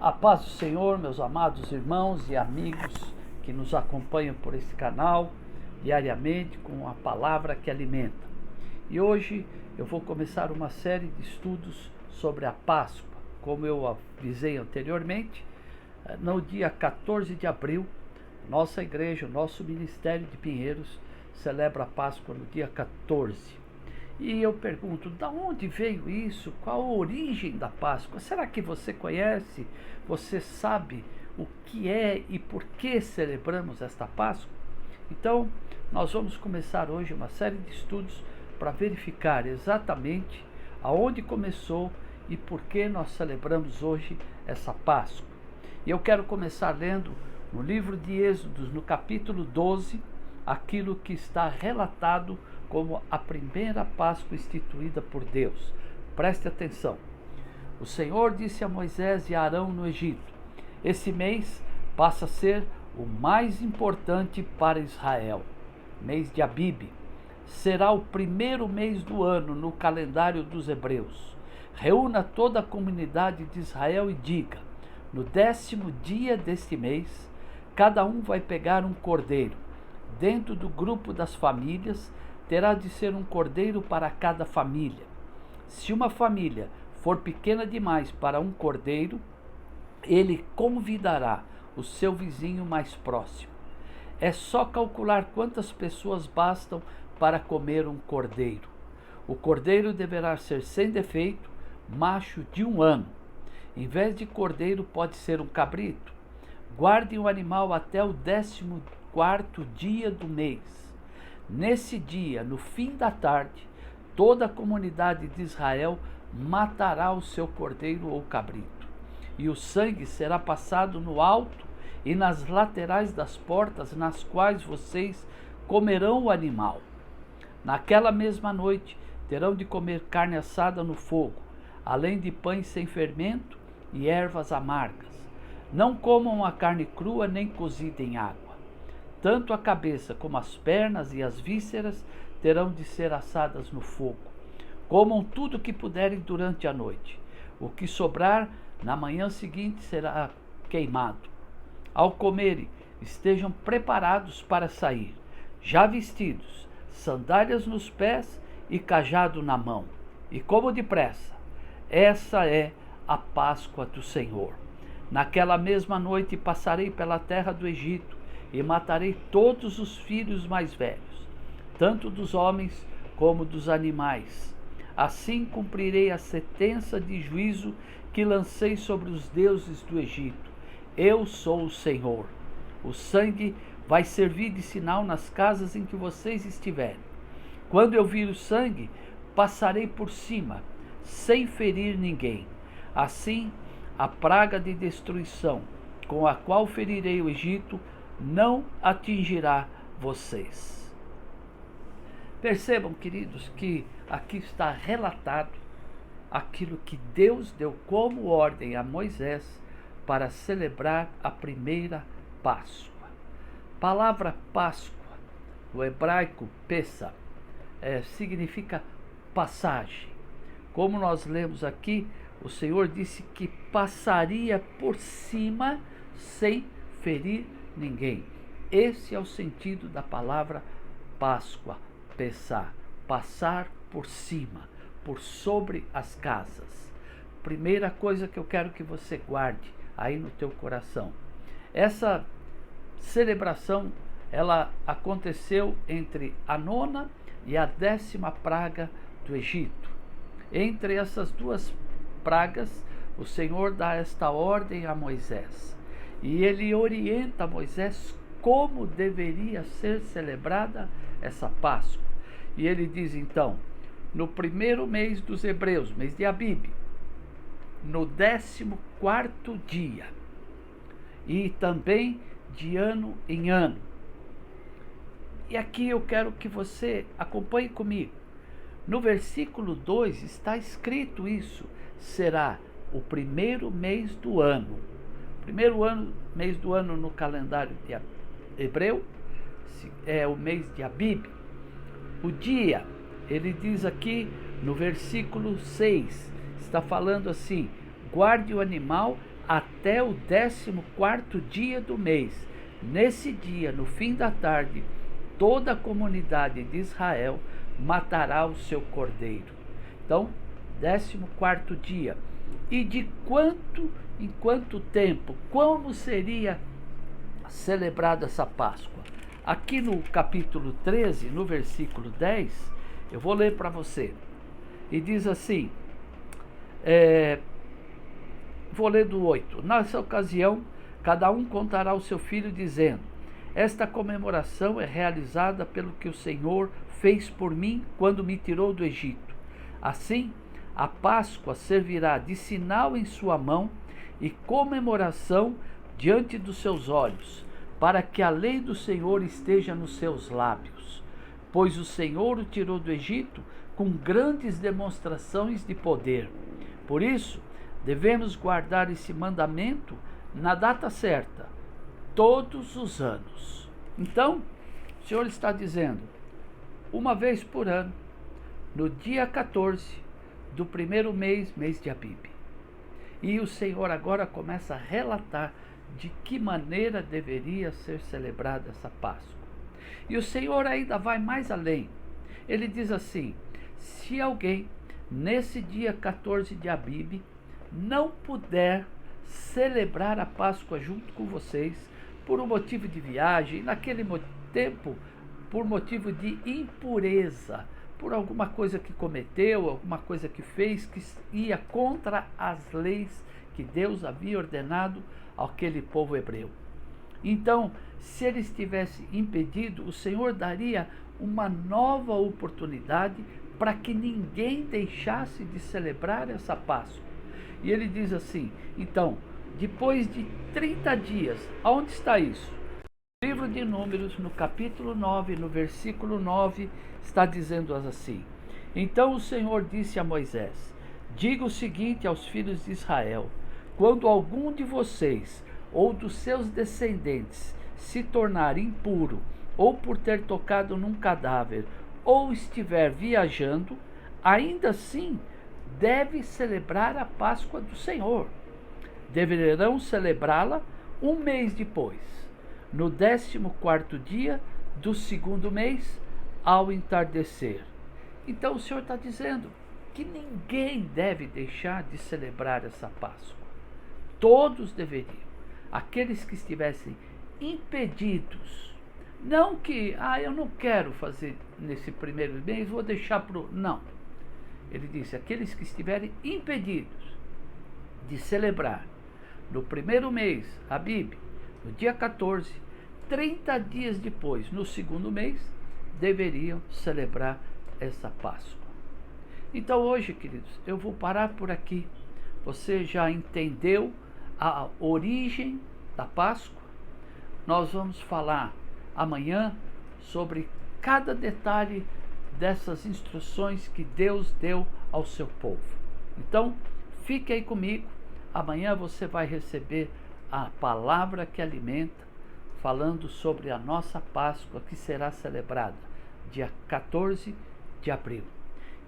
A paz do Senhor, meus amados irmãos e amigos que nos acompanham por esse canal diariamente com a palavra que alimenta. E hoje eu vou começar uma série de estudos sobre a Páscoa. Como eu avisei anteriormente, no dia 14 de abril, nossa igreja, o nosso ministério de Pinheiros, celebra a Páscoa no dia 14. E eu pergunto, da onde veio isso? Qual a origem da Páscoa? Será que você conhece? Você sabe o que é e por que celebramos esta Páscoa? Então, nós vamos começar hoje uma série de estudos para verificar exatamente aonde começou e por que nós celebramos hoje essa Páscoa. E eu quero começar lendo no livro de Êxodos, no capítulo 12, aquilo que está relatado como a primeira Páscoa instituída por Deus. Preste atenção. O Senhor disse a Moisés e a Arão no Egito: esse mês passa a ser o mais importante para Israel, mês de Abibe. Será o primeiro mês do ano no calendário dos hebreus. Reúna toda a comunidade de Israel e diga: no 10º dia deste mês, cada um vai pegar um cordeiro. Dentro do grupo das famílias, terá de ser um cordeiro para cada família. Se uma família for pequena demais para um cordeiro, ele convidará o seu vizinho mais próximo. É só calcular quantas pessoas bastam para comer um cordeiro. O cordeiro deverá ser sem defeito, macho de 1 ano. Em vez de cordeiro, pode ser um cabrito. Guarde o animal até o 14º dia do mês. Nesse dia, no fim da tarde, toda a comunidade de Israel matará o seu cordeiro ou cabrito. E o sangue será passado no alto e nas laterais das portas nas quais vocês comerão o animal. Naquela mesma noite, terão de comer carne assada no fogo, além de pães sem fermento e ervas amargas. Não comam a carne crua nem cozida em água. Tanto a cabeça como as pernas e as vísceras terão de ser assadas no fogo. Comam tudo o que puderem durante a noite. O que sobrar, na manhã seguinte, será queimado. Ao comerem, estejam preparados para sair, já vestidos, sandálias nos pés e cajado na mão. E como depressa. Essa é a Páscoa do Senhor. Naquela mesma noite passarei pela terra do Egito, e matarei todos os filhos mais velhos, tanto dos homens como dos animais. Assim cumprirei a sentença de juízo que lancei sobre os deuses do Egito. Eu sou o Senhor. O sangue vai servir de sinal nas casas em que vocês estiverem. Quando eu vir o sangue, passarei por cima, sem ferir ninguém. Assim, a praga de destruição, com a qual ferirei o Egito, não atingirá vocês. Percebam, queridos, que aqui está relatado aquilo que Deus deu como ordem a Moisés para celebrar a primeira Páscoa. Palavra Páscoa, no hebraico Pessa, significa passagem. Como nós lemos aqui, o Senhor disse que passaria por cima sem ferir ninguém. Esse é o sentido da palavra Páscoa, Pessá, passar por cima, por sobre as casas. Primeira coisa que eu quero que você guarde aí no teu coração. Essa celebração, ela aconteceu entre a 9ª e a 10ª praga do Egito. Entre essas duas pragas, o Senhor dá esta ordem a Moisés. E ele orienta Moisés como deveria ser celebrada essa Páscoa. E ele diz então, no primeiro mês dos hebreus, mês de Abibe, no 14º dia, e também de ano em ano. E aqui eu quero que você acompanhe comigo. No versículo 2 está escrito isso, será o primeiro mês do ano. Mês do ano no calendário de hebreu é o mês de Abibe. O dia, ele diz aqui no versículo 6, está falando assim: guarde o animal até o 14º dia do mês. Nesse dia, no fim da tarde, toda a comunidade de Israel matará o seu cordeiro. Então, 14º dia. E em quanto tempo? Como seria celebrada essa Páscoa? Aqui no capítulo 13, no versículo 10, eu vou ler para você. E diz assim, vou ler do 8. Nessa ocasião, cada um contará ao seu filho, dizendo: esta comemoração é realizada pelo que o Senhor fez por mim quando me tirou do Egito. Assim, a Páscoa servirá de sinal em sua mão e comemoração diante dos seus olhos, para que a lei do Senhor esteja nos seus lábios. Pois o Senhor o tirou do Egito com grandes demonstrações de poder. Por isso, devemos guardar esse mandamento na data certa, todos os anos. Então, o Senhor está dizendo, uma vez por ano, no dia 14 do primeiro mês, mês de Abib. E o Senhor agora começa a relatar de que maneira deveria ser celebrada essa Páscoa. E o Senhor ainda vai mais além. Ele diz assim: se alguém, nesse dia 14 de Abib, não puder celebrar a Páscoa junto com vocês, por um motivo de viagem, naquele tempo, por motivo de impureza, por alguma coisa que cometeu, alguma coisa que fez, que ia contra as leis que Deus havia ordenado àquele povo hebreu. Então, se ele estivesse impedido, o Senhor daria uma nova oportunidade para que ninguém deixasse de celebrar essa Páscoa. E ele diz assim, então, depois de 30 dias, aonde está isso? No livro de Números, no capítulo 9, no versículo 9, está dizendo assim: então o Senhor disse a Moisés: diga o seguinte aos filhos de Israel: quando algum de vocês ou dos seus descendentes se tornar impuro, ou por ter tocado num cadáver, ou estiver viajando, ainda assim deve celebrar a Páscoa do Senhor. Deverão celebrá-la um mês depois, no 14º dia do segundo mês, ao entardecer. Então o Senhor está dizendo que ninguém deve deixar de celebrar essa Páscoa. Todos deveriam. Aqueles que estivessem impedidos. Não que, eu não quero fazer nesse primeiro mês, vou deixar para o... Não. Ele disse, aqueles que estiverem impedidos de celebrar no primeiro mês, Abib, no dia 14, 30 dias depois, no segundo mês, deveriam celebrar essa Páscoa. Então hoje, queridos, eu vou parar por aqui. Você já entendeu a origem da Páscoa? Nós vamos falar amanhã sobre cada detalhe dessas instruções que Deus deu ao seu povo. Então, fique aí comigo. Amanhã você vai receber a palavra que alimenta, falando sobre a nossa Páscoa, que será celebrada dia 14 de abril.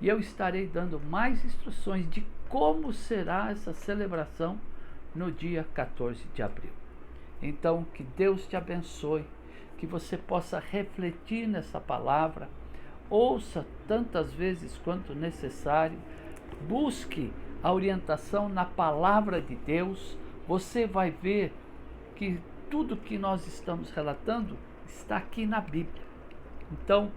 E eu estarei dando mais instruções de como será essa celebração no dia 14 de abril. Então, que Deus te abençoe, que você possa refletir nessa palavra, ouça tantas vezes quanto necessário, busque a orientação na palavra de Deus. Você vai ver que tudo que nós estamos relatando está aqui na Bíblia. Então,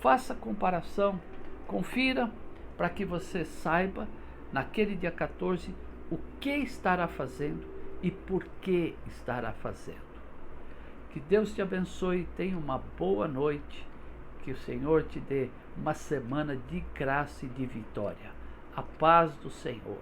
faça comparação, confira, para que você saiba, naquele dia 14, o que estará fazendo e por que estará fazendo. Que Deus te abençoe, tenha uma boa noite, que o Senhor te dê uma semana de graça e de vitória. A paz do Senhor.